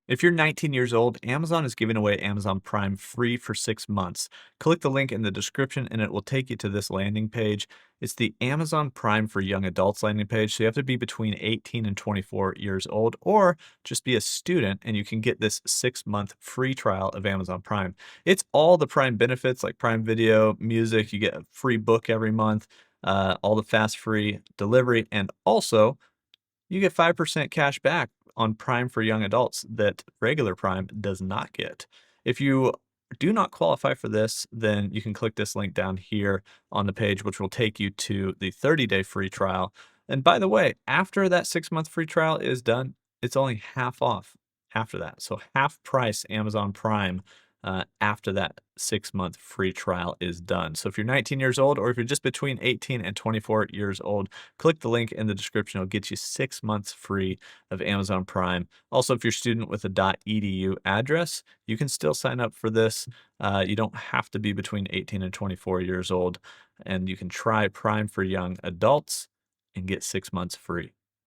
If you're 19 years old, Amazon is giving away Amazon Prime free for 6 months. Click the link in the description and it will take you to this landing page. It's the Amazon Prime for Young Adults landing page. So you have to be between 18 and 24 years old or just be a student and you can get this 6-month free trial of Amazon Prime. It's all the Prime benefits like Prime Video, music, you get a free book every month, all the fast free delivery, and also you get 5% cash back on Prime for young adults that regular Prime does not get. If you do not qualify for this, then you can click this link down here on the page, which will take you to the 30-day free trial. And by the way, after that 6-month free trial is done, it's only half off after that. So half price Amazon Prime after that 6-month free trial is done. So if you're 19 years old or if you're just between 18 and 24 years old, click the link in the description. It'll get you 6 months free of Amazon Prime. Also, if you're a student with a .edu address, you can still sign up for this. You don't have to be between 18 and 24 years old, and you can try Prime for young adults and get 6 months free.